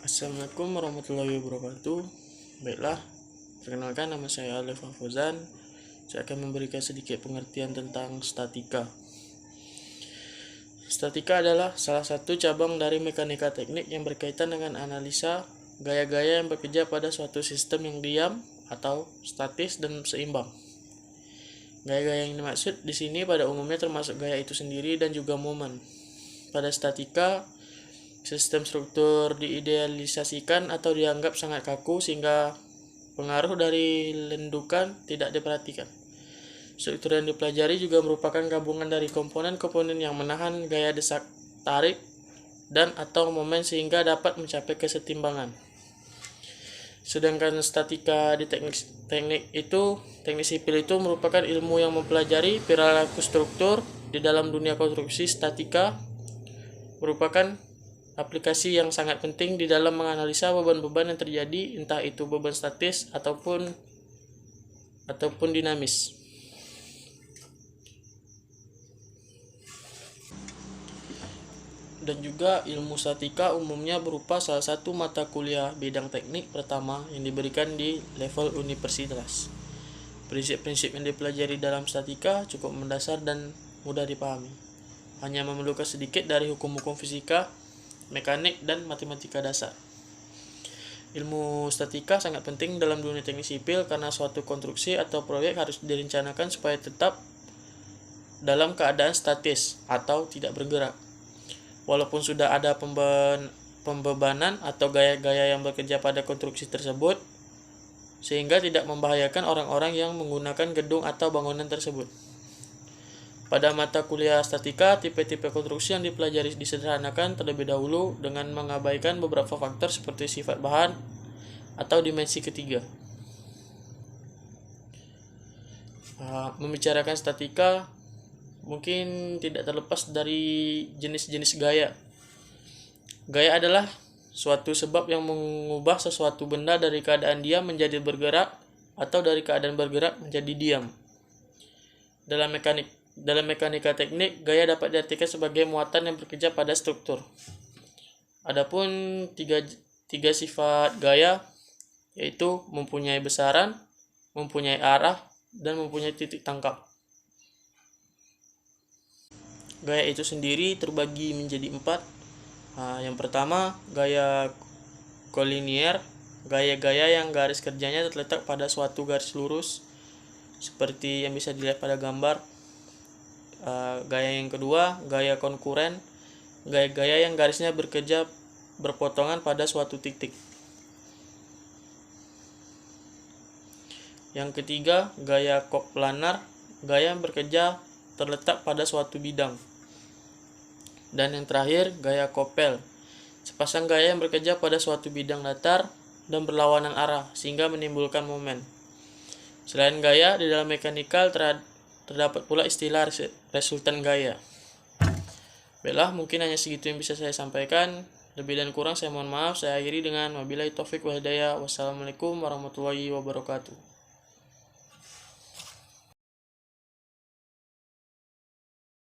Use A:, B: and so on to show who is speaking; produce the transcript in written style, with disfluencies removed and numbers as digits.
A: Assalamualaikum warahmatullahi wabarakatuh. Baiklah, perkenalkan nama saya Alif Hafuzan. Saya akan memberikan sedikit pengertian tentang statika. Statika adalah salah satu cabang dari mekanika teknik yang berkaitan dengan analisa gaya-gaya yang bekerja pada suatu sistem yang diam atau statis dan seimbang. Gaya-gaya yang dimaksud di sini pada umumnya termasuk gaya itu sendiri dan juga momen. Pada statika, sistem struktur diidealisasikan atau dianggap sangat kaku sehingga pengaruh dari lendukan tidak diperhatikan. Struktur yang dipelajari juga merupakan gabungan dari komponen-komponen yang menahan gaya desak tarik dan atau momen sehingga dapat mencapai kesetimbangan. Sedangkan statika di teknik sipil itu merupakan ilmu yang mempelajari perilaku struktur di dalam dunia konstruksi. Statika merupakan aplikasi yang sangat penting di dalam menganalisa beban-beban yang terjadi, entah itu beban statis ataupun dinamis. Dan juga ilmu statika umumnya berupa salah satu mata kuliah bidang teknik pertama yang diberikan di level universitas. Prinsip-prinsip yang dipelajari dalam statika cukup mendasar dan mudah dipahami. Hanya memerlukan sedikit dari hukum-hukum fisika, mekanik, dan matematika dasar. Ilmu statika sangat penting dalam dunia teknik sipil karena suatu konstruksi atau proyek harus direncanakan supaya tetap dalam keadaan statis atau tidak bergerak. Walaupun sudah ada pembebanan atau gaya-gaya yang bekerja pada konstruksi tersebut, sehingga tidak membahayakan orang-orang yang menggunakan gedung atau bangunan tersebut. Pada mata kuliah statika, tipe-tipe konstruksi yang dipelajari disederhanakan terlebih dahulu dengan mengabaikan beberapa faktor seperti sifat bahan atau dimensi ketiga. Membicarakan statika mungkin tidak terlepas dari jenis-jenis gaya. Gaya adalah suatu sebab yang mengubah sesuatu benda dari keadaan diam menjadi bergerak atau dari keadaan bergerak menjadi diam. Dalam mekanika teknik, gaya dapat diartikan sebagai muatan yang bekerja pada struktur. Adapun tiga sifat gaya, yaitu mempunyai besaran, mempunyai arah, dan mempunyai titik tangkap. Gaya itu sendiri terbagi menjadi 4. Yang pertama, gaya kolinier, gaya-gaya yang garis kerjanya terletak pada suatu garis lurus, seperti yang bisa dilihat pada gambar. Gaya yang kedua, gaya konkuren, gaya-gaya yang garisnya bekerja berpotongan pada suatu titik. Yang ketiga, gaya koplanar, gaya yang bekerja terletak pada suatu bidang. Dan yang terakhir, gaya kopel, sepasang gaya yang bekerja pada suatu bidang datar dan berlawanan arah sehingga menimbulkan momen. Selain gaya, di dalam mekanikal terdapat pula istilah resultan gaya. Baiklah, mungkin hanya segitu yang bisa saya sampaikan. Lebih dan kurang saya mohon maaf. Saya akhiri dengan wabillahi taufik wal hidayah. Wassalamualaikum warahmatullahi wabarakatuh.